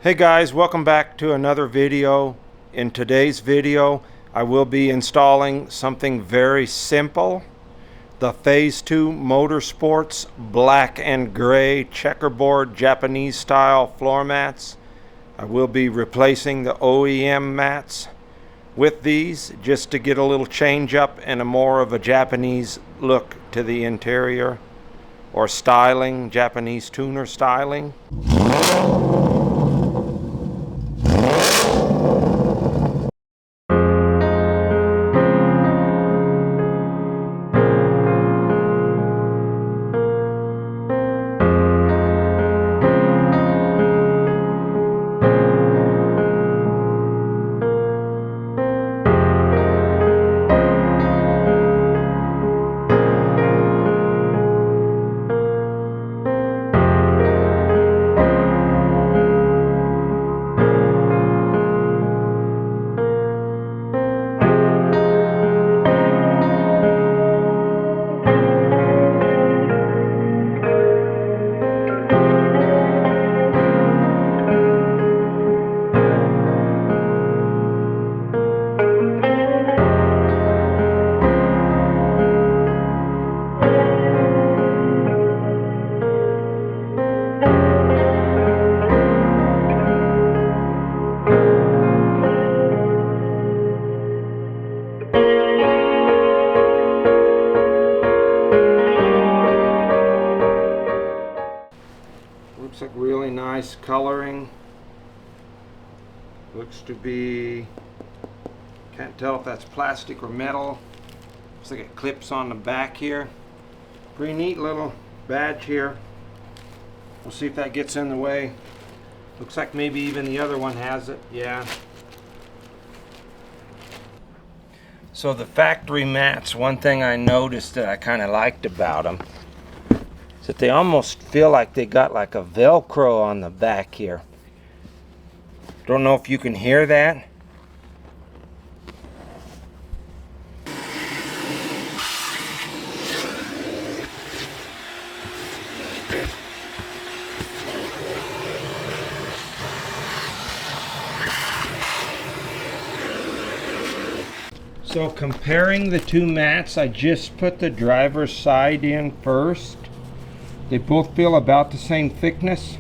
Hey guys, welcome back to another video. In today's video, I will be installing something very simple. The Phase 2 Motorsports black and gray checkerboard Japanese style floor mats. I will be replacing the OEM mats with these just to get a little change up and a more of a Japanese look to the interior, or styling, Japanese tuner styling. Looks like really nice coloring. Looks to be, can't tell if that's plastic or metal. Looks like it clips on the back here. Pretty neat little badge here. We'll see if that gets in the way. Looks like maybe even the other one has it. Yeah. So the factory mats, one thing I noticed that I kind of liked about them is that they almost feel like they got like a Velcro on the back here. Don't know if you can hear that. So comparing the two mats, I just put the driver's side in first. They both feel about the same thickness,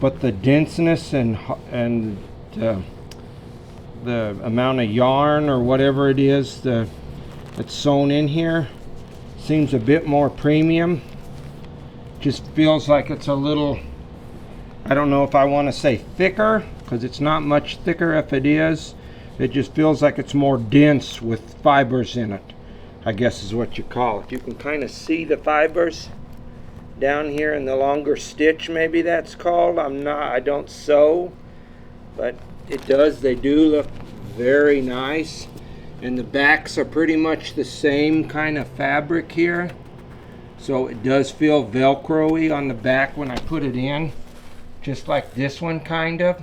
but the denseness and the amount of yarn or whatever it is that's sewn in here seems a bit more premium. Just feels like it's a little, I don't know if I want to say thicker, because it's not much thicker if it is. It just feels like it's more dense with fibers in it, I guess is what you call it. You can kind of see the fibers down here in the longer stitch, maybe that's called. I don't sew, but it does. They do look very nice. And the backs are pretty much the same kind of fabric here. So it does feel Velcro-y on the back when I put it in, just like this one kind of.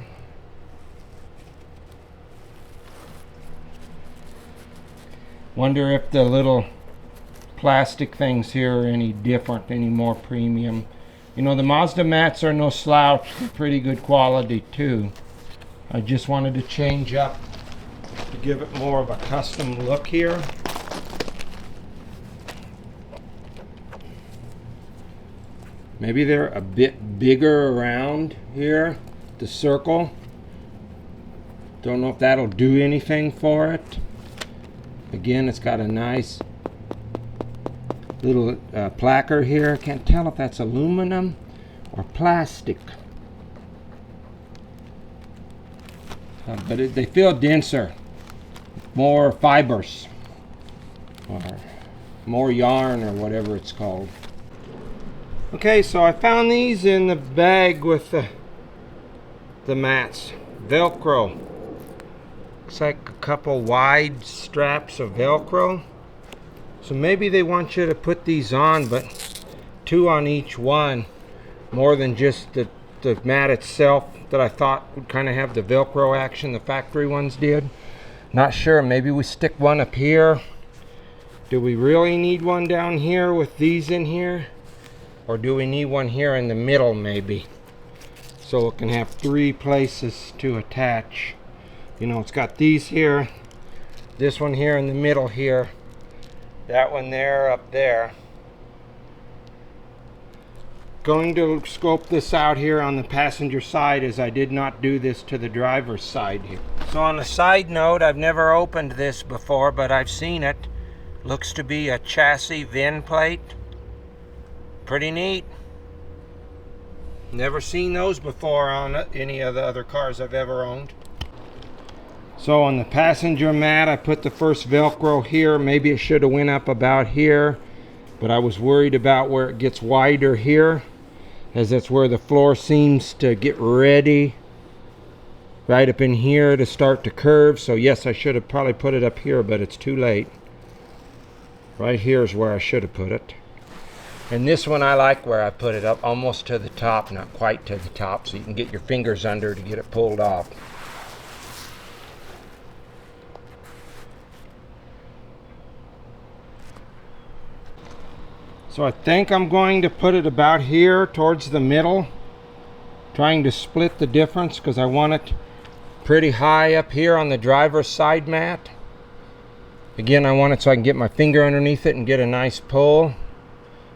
Wonder if the little plastic things here are any different, any more premium. You know, the Mazda mats are no slouch. They're pretty good quality too. I just wanted to change up to give it more of a custom look here. Maybe they're a bit bigger around here, the circle. Don't know if that'll do anything for it. Again, it's got a nice little placard here. Can't tell if that's aluminum or plastic. But they feel denser, more fibers, or more yarn, or whatever it's called. Okay, so I found these in the bag with the mats. Velcro. Looks like a couple wide straps of Velcro. So maybe they want you to put these on, but 2 on each one, more than just the mat itself that I thought would kind of have the Velcro action the factory ones did. Not sure, maybe we stick one up here. Do we really need one down here with these in here? Or do we need one here in the middle maybe? so it can have 3 places to attach. You know, it's got these here, this one here in the middle here, that one there, up there. Going to scope this out here on the passenger side, as I did not do this to the driver's side here. So on a side note, I've never opened this before, but I've seen it. Looks to be a chassis VIN plate. Pretty neat. Never seen those before on any of the other cars I've ever owned. So on the passenger mat, I put the first Velcro here. Maybe it should have went up about here, but I was worried about where it gets wider here, as that's where the floor seems to get ready, right up in here to start to curve. So yes, I should have probably put it up here, but it's too late. Right here is where I should have put it. And this one I like where I put it up almost to the top, not quite to the top, so you can get your fingers under to get it pulled off. So I think I'm going to put it about here towards the middle, trying to split the difference because I want it pretty high up here on the driver's side mat. Again, I want it so I can get my finger underneath it and get a nice pull.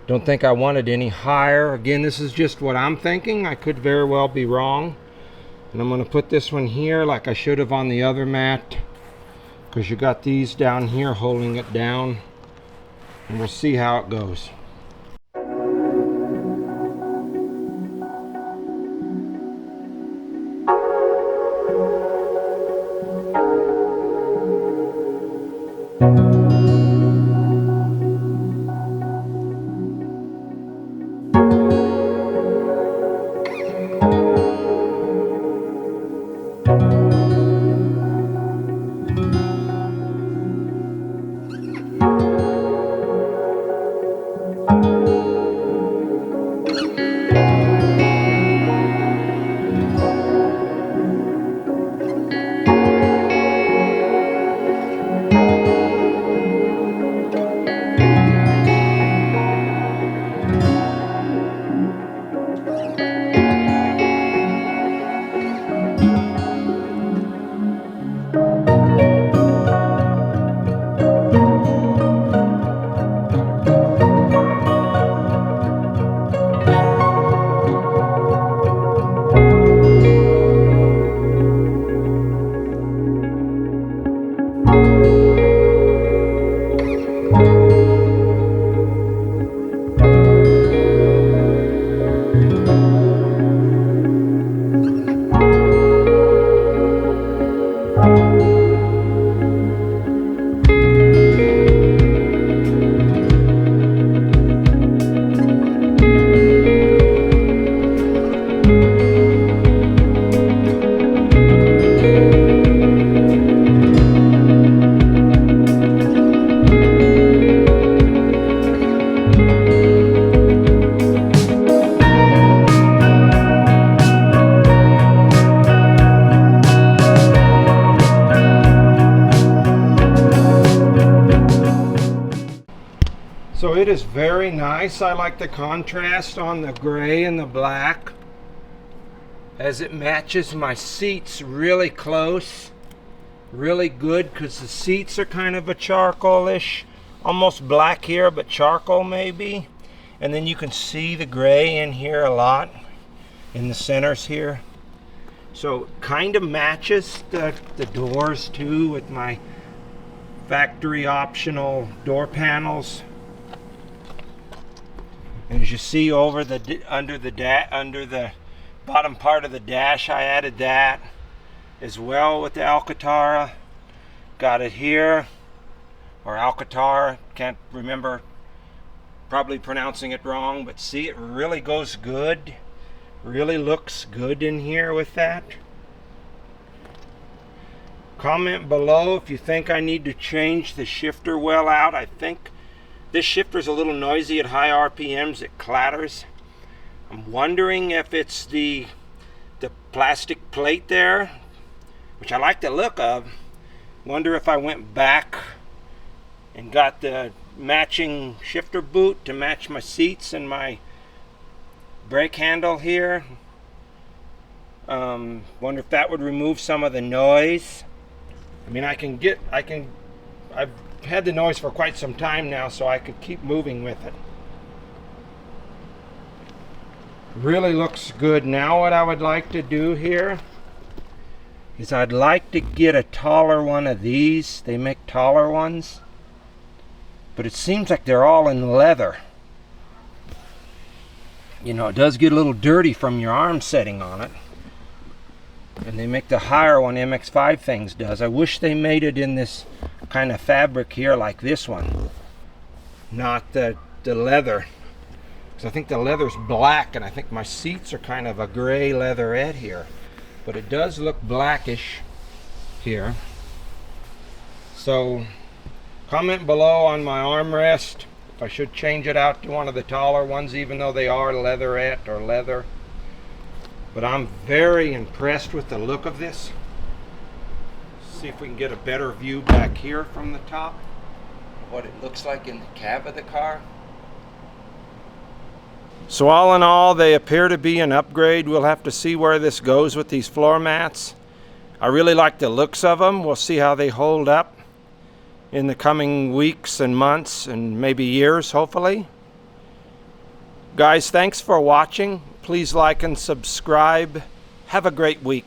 Don't think I want it any higher. Again, this is just what I'm thinking. I could very well be wrong. And I'm going to put this one here like I should have on the other mat, because you got these down here holding it down. And we'll see how it goes. So it is very nice. I like the contrast on the gray and the black, as it matches my seats really close. Really good, because the seats are kind of a charcoalish, almost black here, but charcoal maybe. And then you can see the gray in here a lot in the centers here. So kind of matches the doors too, with my factory optional door panels. And as you see over the under the bottom part of the dash, I added that as well with the Alcantara. Got it here, or Alcantara, can't remember, probably pronouncing it wrong, but see, it really goes good, really looks good in here with that. Comment below if you think I need to change the shifter well out. I think this shifter is a little noisy at high RPMs, it clatters. I'm wondering if it's the plastic plate there, which I like the look of. Wonder if I went back and got the matching shifter boot to match my seats and my brake handle here. Wonder if that would remove some of the noise. I mean, I've had the noise for quite some time now, so I could keep moving with it. Really looks good. Now what I would like to do here is I'd like to get a taller one of these. They make taller ones, but it seems like they're all in leather. You know, it does get a little dirty from your arm setting on it. And they make the higher one, MX5things does. I wish they made it in this kind of fabric here like this one, not the leather. I think the leather's black, and I think my seats are kind of a gray leatherette here, but it does look blackish here. So comment below on my armrest if I should change it out to one of the taller ones, even though they are leatherette or leather. But I'm very impressed with the look of this. See if we can get a better view back here from the top, what it looks like in the cab of the car. So all in all, they appear to be an upgrade. We'll have to see where this goes with these floor mats. I really like the looks of them. We'll see how they hold up in the coming weeks and months and maybe years, hopefully. Guys, thanks for watching. Please like and subscribe. Have a great week.